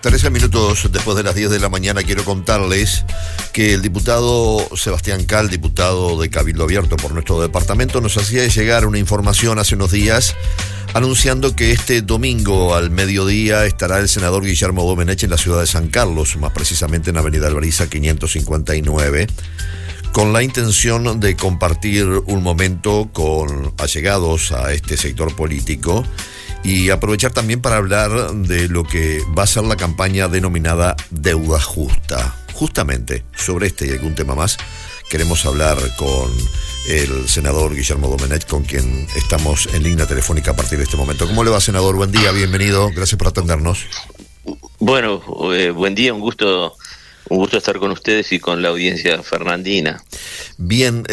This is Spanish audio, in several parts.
13 minutos después de las 10 de la mañana quiero contarles que el diputado Sebastián Cal, diputado de Cabildo Abierto por nuestro departamento, nos hacía llegar una información hace unos días anunciando que este domingo al mediodía estará el senador Guillermo Domenech en la ciudad de San Carlos, más precisamente en Avenida Alvariza 559, con la intención de compartir un momento con allegados a este sector político y aprovechar también para hablar de lo que va a ser la campaña denominada Deuda Justa. Justamente sobre este y algún tema más queremos hablar con el senador Guillermo Domenech, con quien estamos en línea telefónica a partir de este momento. ¿Cómo le va, senador? Buen día, bienvenido, gracias por atendernos. Bueno, buen día, un gusto estar con ustedes y con la audiencia fernandina. Bien,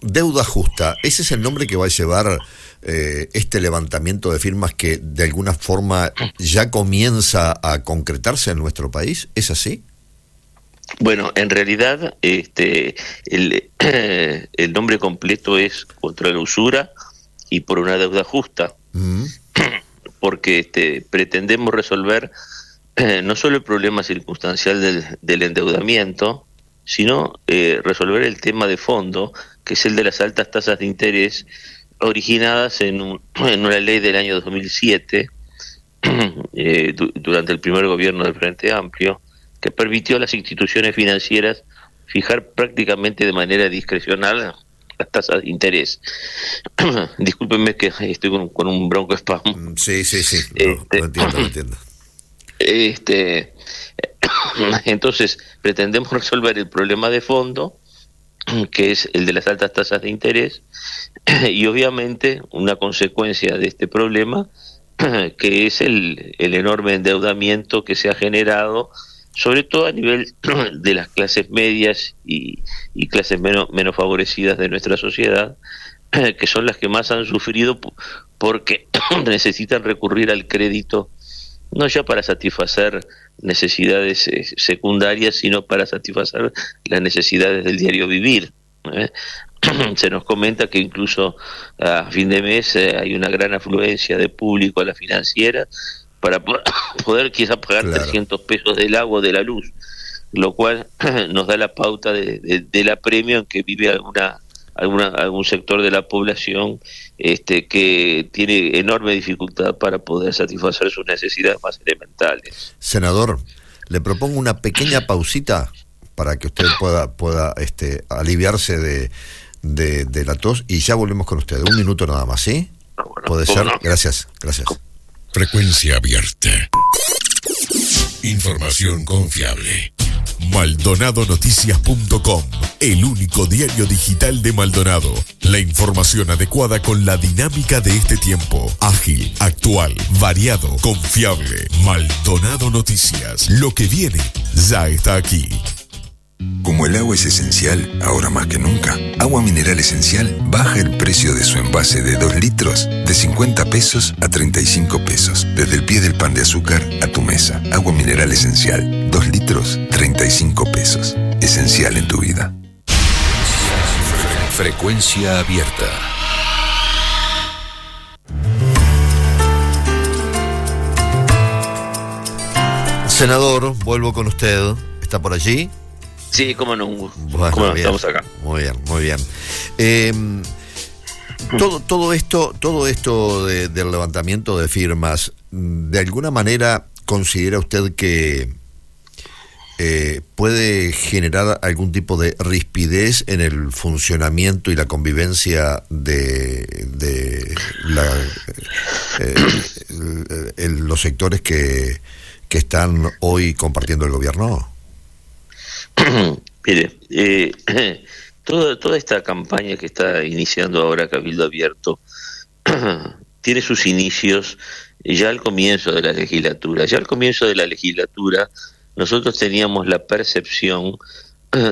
Deuda Justa, ¿ese es el nombre que va a llevar este levantamiento de firmas que de alguna forma ya comienza a concretarse en nuestro país? ¿Es así? Bueno, en realidad el nombre completo es Contra la Usura y por una Deuda Justa, porque pretendemos resolver no solo el problema circunstancial del endeudamiento, sino resolver el tema de fondo, que es el de las altas tasas de interés originadas en una ley del año 2007, durante el primer gobierno del Frente Amplio, que permitió a las instituciones financieras fijar prácticamente de manera discrecional las tasas de interés. Discúlpenme que estoy con un bronco spam. Sí, lo entiendo. Entonces, pretendemos resolver el problema de fondo, que es el de las altas tasas de interés, y obviamente una consecuencia de este problema, que es el enorme endeudamiento que se ha generado, sobre todo a nivel de las clases medias y clases menos favorecidas de nuestra sociedad, que son las que más han sufrido porque necesitan recurrir al crédito, no ya para satisfacer necesidades secundarias, sino para satisfacer las necesidades del diario vivir. Se nos comenta que incluso a fin de mes hay una gran afluencia de público a la financiera para poder quizás pagar, claro, 300 pesos del agua o de la luz, lo cual nos da la pauta del apremio en que vive algún sector de la población que tiene enorme dificultad para poder satisfacer sus necesidades más elementales. Senador, le propongo una pequeña pausita para que usted pueda aliviarse de la tos y ya volvemos con usted. Un minuto nada más, ¿sí? Bueno, ¿puede ser? No. Gracias. Frecuencia abierta. Información confiable. MaldonadoNoticias.com, el único diario digital de Maldonado. La información adecuada con la dinámica de este tiempo. Ágil, actual, variado, confiable. Maldonado Noticias. Lo que viene ya está aquí. Como el agua es esencial, ahora más que nunca, Agua Mineral Esencial baja el precio de su envase de 2 litros de 50 pesos a 35 pesos. Desde el pie del pan de azúcar a tu mesa. Agua Mineral Esencial, 2 litros, 35 pesos. Esencial en tu vida. Frecuencia abierta. Senador, vuelvo con usted. ¿Está por allí? Sí, cómo no. Bueno, ¿Cómo no? bien, Estamos acá. Muy bien. Todo esto del levantamiento de firmas, ¿de alguna manera considera usted que puede generar algún tipo de rispidez en el funcionamiento y la convivencia de los sectores que están hoy compartiendo el gobierno? Mire, toda esta campaña que está iniciando ahora Cabildo Abierto tiene sus inicios ya al comienzo de la legislatura. Ya al comienzo de la legislatura nosotros teníamos la percepción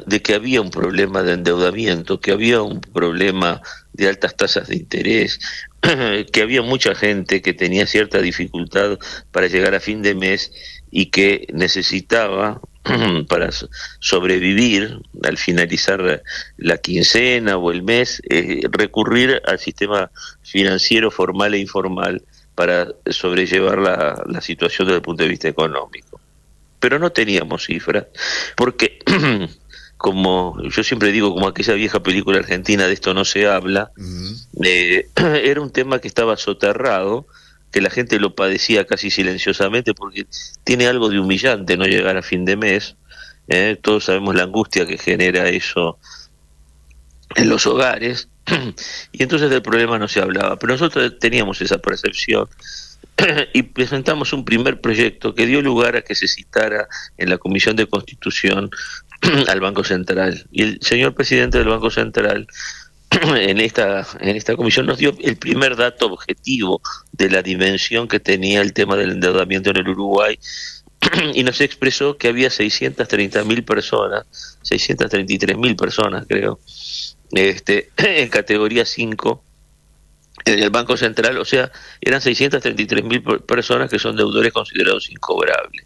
de que había un problema de endeudamiento, que había un problema de altas tasas de interés, que había mucha gente que tenía cierta dificultad para llegar a fin de mes y que necesitaba para sobrevivir al finalizar la quincena o el mes, recurrir al sistema financiero formal e informal para sobrellevar la situación desde el punto de vista económico. pero no teníamos cifras, porque como yo siempre digo, como aquella vieja película argentina, de esto no se habla, era un tema que estaba soterrado, que la gente lo padecía casi silenciosamente, porque tiene algo de humillante no llegar a fin de mes. Todos sabemos la angustia que genera eso en los hogares, y entonces del problema no se hablaba, pero nosotros teníamos esa percepción y presentamos un primer proyecto que dio lugar a que se citara en la Comisión de Constitución al Banco Central, y el señor presidente del Banco Central en esta comisión nos dio el primer dato objetivo de la dimensión que tenía el tema del endeudamiento en el Uruguay, y nos expresó que había 630.000 personas, 633.000 personas creo, en categoría 5 en el Banco Central, o sea, eran 633.000 personas que son deudores considerados incobrables.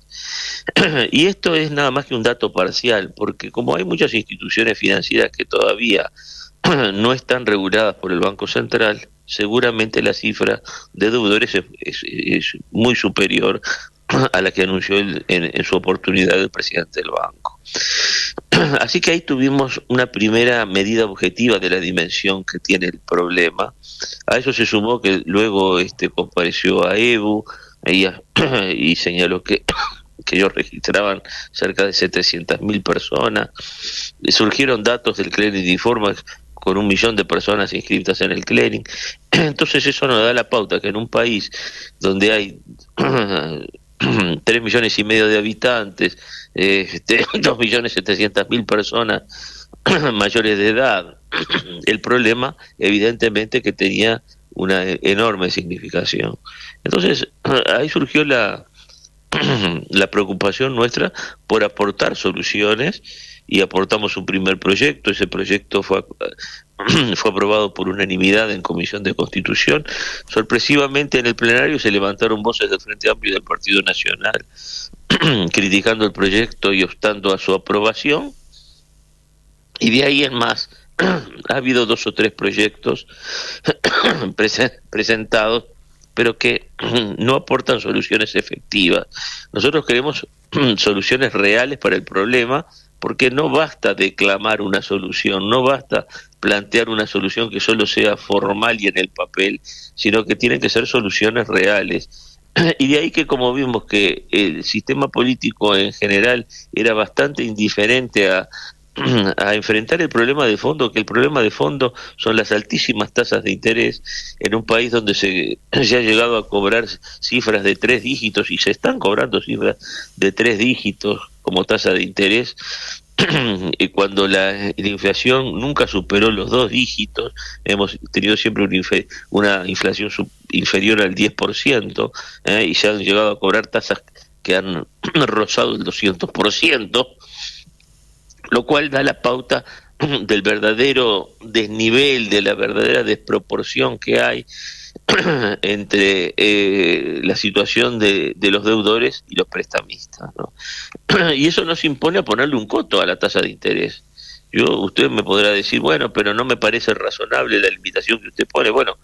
Y esto es nada más que un dato parcial, porque como hay muchas instituciones financieras que todavía no están reguladas por el Banco Central, seguramente la cifra de deudores es muy superior a la que anunció en su oportunidad el presidente del banco. Así que ahí tuvimos una primera medida objetiva de la dimensión que tiene el problema. A eso se sumó que luego compareció a EBU y señaló que ellos registraban cerca de 700.000 personas. Surgieron datos del Clearing de Informes con 1 millón de personas inscritas en el clearing. Entonces eso nos da la pauta que en un país donde hay 3,5 millones de habitantes, 2.700.000 personas mayores de edad, el problema evidentemente que tenía una enorme significación. Entonces ahí surgió la preocupación nuestra por aportar soluciones, y aportamos un primer proyecto. Ese proyecto fue aprobado por unanimidad en Comisión de Constitución. Sorpresivamente en el plenario se levantaron voces del Frente Amplio y del Partido Nacional criticando el proyecto y obstando a su aprobación, y de ahí en más ha habido 2 o 3 proyectos presentados, pero que no aportan soluciones efectivas. Nosotros queremos soluciones reales para el problema, porque no basta declamar una solución, no basta plantear una solución que solo sea formal y en el papel, sino que tienen que ser soluciones reales. Y de ahí que, como vimos que el sistema político en general era bastante indiferente a enfrentar el problema de fondo, que el problema de fondo son las altísimas tasas de interés en un país donde se ha llegado a cobrar cifras de 3 dígitos, y se están cobrando cifras de 3 dígitos como tasa de interés, y cuando la inflación nunca superó los 2 dígitos, hemos tenido siempre una inflación inferior al 10%, y se han llegado a cobrar tasas que han rozado el 200%, lo cual da la pauta del verdadero desnivel, de la verdadera desproporción que hay entre la situación de los deudores y los prestamistas, ¿no? Y eso nos impone a ponerle un coto a la tasa de interés. Usted me podrá decir, bueno, pero no me parece razonable la limitación que usted pone. Bueno,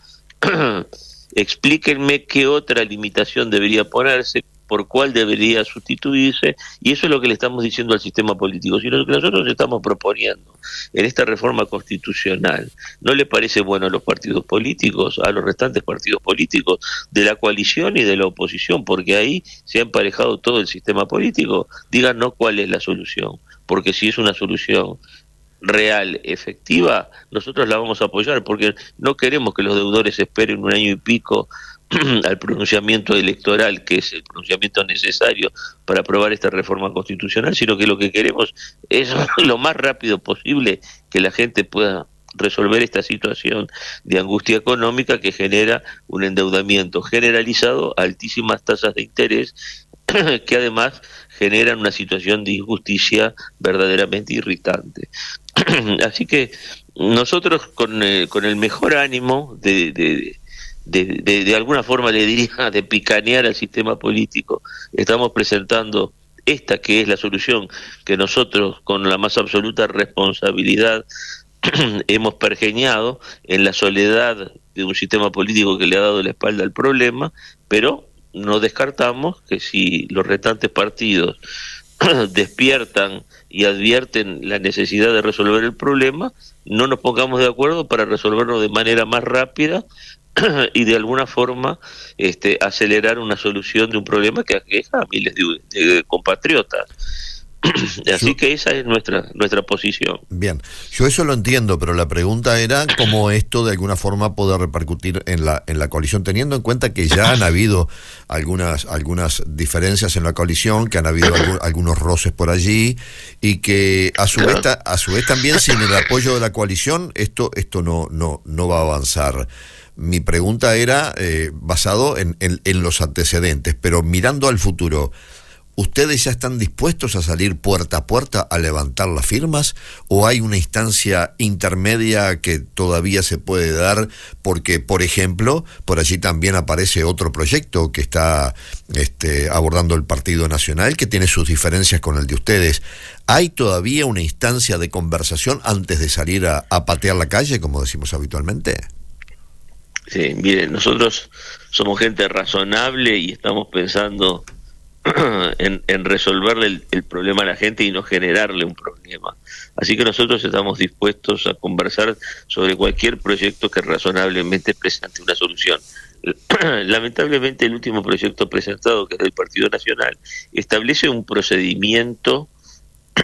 explíquenme qué otra limitación debería ponerse, por cuál debería sustituirse, y eso es lo que le estamos diciendo al sistema político. Si lo que nosotros estamos proponiendo en esta reforma constitucional no le parece bueno a los partidos políticos, a los restantes partidos políticos de la coalición y de la oposición, porque ahí se ha emparejado todo el sistema político, díganos cuál es la solución, porque si es una solución real, efectiva, nosotros la vamos a apoyar, porque no queremos que los deudores esperen 1 año y pico al pronunciamiento electoral, que es el pronunciamiento necesario para aprobar esta reforma constitucional, sino que lo que queremos es lo más rápido posible que la gente pueda resolver esta situación de angustia económica que genera un endeudamiento generalizado, altísimas tasas de interés, que además generan una situación de injusticia verdaderamente irritante. Así que nosotros con el mejor ánimo de alguna forma, le diría, de picanear al sistema político, estamos presentando esta que es la solución que nosotros con la más absoluta responsabilidad hemos pergeñado en la soledad de un sistema político que le ha dado la espalda al problema, pero no descartamos que si los restantes partidos despiertan y advierten la necesidad de resolver el problema, no nos pongamos de acuerdo para resolverlo de manera más rápida y de alguna forma acelerar una solución de un problema que aqueja a miles de compatriotas. Así que esa es nuestra posición. Bien, yo eso lo entiendo, pero la pregunta era cómo esto de alguna forma puede repercutir en la coalición, teniendo en cuenta que ya han habido algunas diferencias en la coalición, que han habido algunos roces por allí, y que a su vez también sin el apoyo de la coalición esto no va a avanzar. Mi pregunta era basado en los antecedentes, pero mirando al futuro, ¿ustedes ya están dispuestos a salir puerta a puerta a levantar las firmas o hay una instancia intermedia que todavía se puede dar? Porque, por ejemplo, por allí también aparece otro proyecto que está abordando el Partido Nacional, que tiene sus diferencias con el de ustedes. ¿Hay todavía una instancia de conversación antes de salir a patear la calle, como decimos habitualmente? Sí, miren, nosotros somos gente razonable y estamos pensando en resolverle el problema a la gente y no generarle un problema. Así que nosotros estamos dispuestos a conversar sobre cualquier proyecto que razonablemente presente una solución. Lamentablemente el último proyecto presentado, que es del Partido Nacional, establece un procedimiento,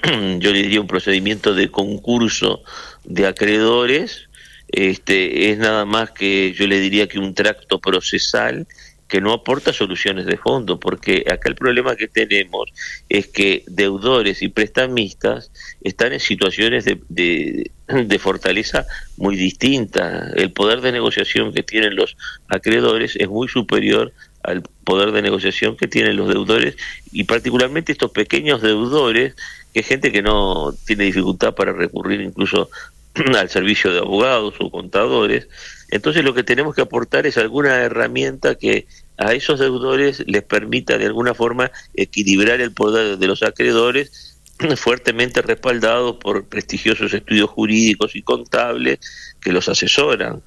yo le diría un procedimiento de concurso de acreedores, es nada más que, yo le diría que un tracto procesal que no aporta soluciones de fondo, porque acá el problema que tenemos es que deudores y prestamistas están en situaciones de fortaleza muy distintas. El poder de negociación que tienen los acreedores es muy superior al poder de negociación que tienen los deudores, y particularmente estos pequeños deudores, que es gente que no tiene dificultad para recurrir incluso al servicio de abogados o contadores. Entonces lo que tenemos que aportar es alguna herramienta que a esos deudores les permita de alguna forma equilibrar el poder de los acreedores, fuertemente respaldados por prestigiosos estudios jurídicos y contables que los asesoran.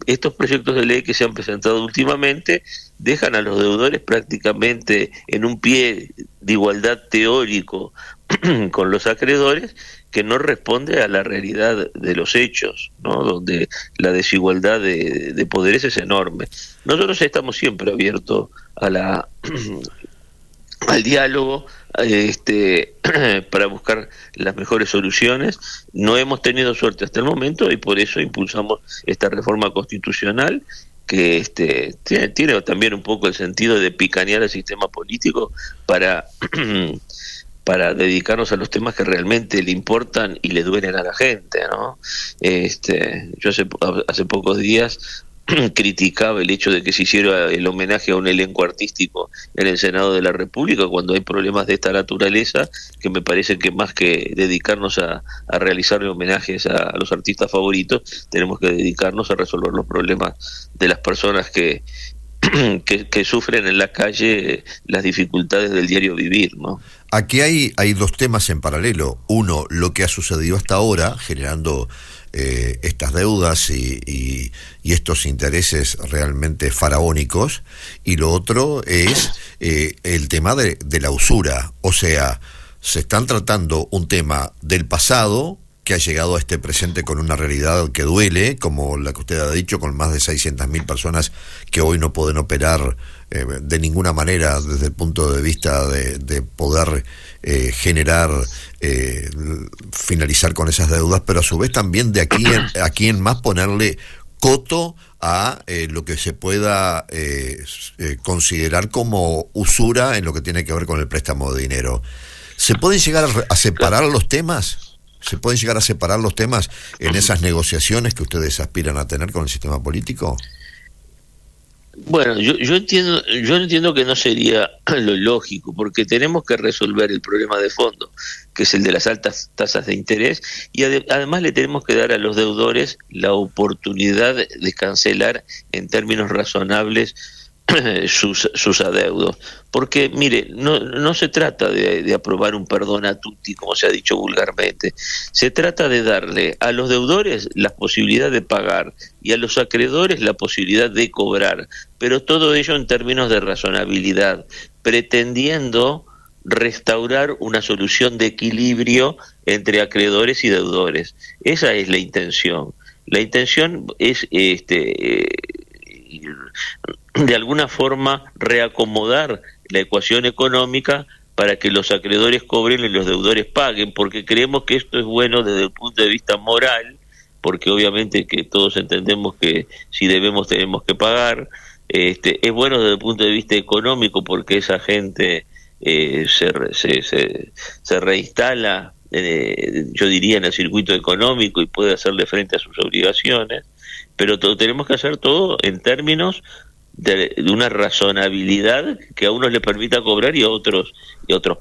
Estos proyectos de ley que se han presentado últimamente dejan a los deudores prácticamente en un pie de igualdad teórico con los acreedores, que no responde a la realidad de los hechos, ¿no? Donde la desigualdad de poderes es enorme. Nosotros estamos siempre abiertos a al diálogo, para buscar las mejores soluciones. No hemos tenido suerte hasta el momento y por eso impulsamos esta reforma constitucional que tiene también un poco el sentido de picanear el sistema político para dedicarnos a los temas que realmente le importan y le duelen a la gente, ¿no? Yo hace pocos días criticaba el hecho de que se hiciera el homenaje a un elenco artístico en el Senado de la República, cuando hay problemas de esta naturaleza, que me parece que más que dedicarnos a realizarle homenajes a los artistas favoritos, tenemos que dedicarnos a resolver los problemas de las personas que sufren en la calle las dificultades del diario vivir, ¿no? Aquí hay dos temas en paralelo. Uno, lo que ha sucedido hasta ahora, generando estas deudas y estos intereses realmente faraónicos, y lo otro es el tema de la usura. O sea, se están tratando un tema del pasado que ha llegado a este presente con una realidad que duele, como la que usted ha dicho, con más de 600.000 personas que hoy no pueden operar de ninguna manera desde el punto de vista de poder generar, finalizar con esas deudas, pero a su vez también de aquí en más ponerle coto a lo que se pueda considerar como usura en lo que tiene que ver con el préstamo de dinero. ¿Se pueden llegar a separar los temas? ¿Se pueden llegar a separar los temas en esas negociaciones que ustedes aspiran a tener con el sistema político? Bueno, yo entiendo que no sería lo lógico, porque tenemos que resolver el problema de fondo, que es el de las altas tasas de interés, y además le tenemos que dar a los deudores la oportunidad de cancelar en términos razonables sus adeudos. Porque, mire, no se trata de aprobar un perdón a tutti, como se ha dicho vulgarmente. Se trata de darle a los deudores la posibilidad de pagar y a los acreedores la posibilidad de cobrar, pero todo ello en términos de razonabilidad. pretendiendo restaurar una solución de equilibrio entre acreedores y deudores. Esa es la intención. La intención es de alguna forma reacomodar la ecuación económica para que los acreedores cobren y los deudores paguen, porque creemos que esto es bueno desde el punto de vista moral, porque obviamente que todos entendemos que si debemos tenemos que pagar. Es bueno desde el punto de vista económico porque esa gente se reinstala, yo diría, en el circuito económico y puede hacerle frente a sus obligaciones, pero tenemos que hacer todo en términos de una razonabilidad que a unos les permita cobrar y a otros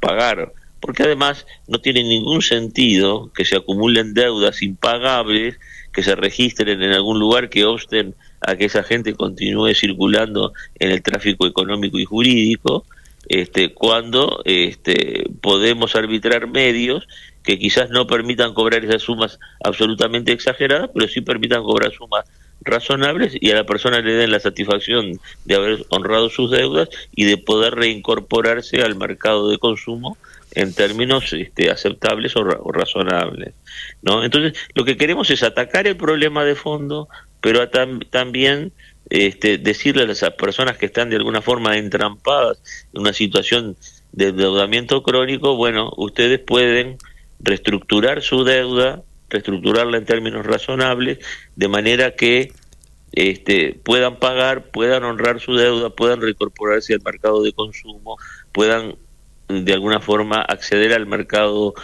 pagar, porque además no tiene ningún sentido que se acumulen deudas impagables, que se registren en algún lugar, que obsten a que esa gente continúe circulando en el tráfico económico y jurídico, cuando podemos arbitrar medios que quizás no permitan cobrar esas sumas absolutamente exageradas, pero sí permitan cobrar sumas razonables y a la persona le den la satisfacción de haber honrado sus deudas y de poder reincorporarse al mercado de consumo en términos aceptables o razonables, ¿no? Entonces, lo que queremos es atacar el problema de fondo, pero también decirle a las personas que están de alguna forma entrampadas en una situación de endeudamiento crónico, bueno, ustedes pueden reestructurar su deuda, reestructurarla en términos razonables, de manera que puedan pagar, puedan honrar su deuda, puedan reincorporarse al mercado de consumo, puedan de alguna forma acceder al mercado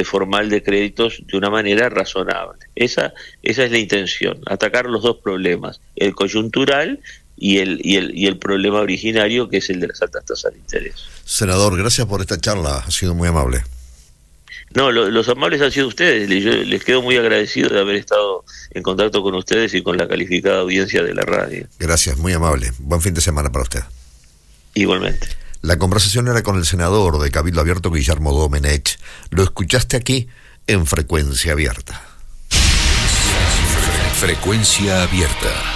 formal de créditos de una manera razonable. Esa es la intención, atacar los dos problemas, el coyuntural y el problema originario, que es el de las altas tasas de interés. Senador, gracias por esta charla, ha sido muy amable. No, los amables han sido ustedes. Yo les quedo muy agradecido de haber estado en contacto con ustedes y con la calificada audiencia de la radio. Gracias, muy amable. Buen fin de semana para usted. Igualmente. La conversación era con el senador de Cabildo Abierto, Guillermo Domenech. Lo escuchaste aquí en Frecuencia Abierta. Frecuencia Abierta.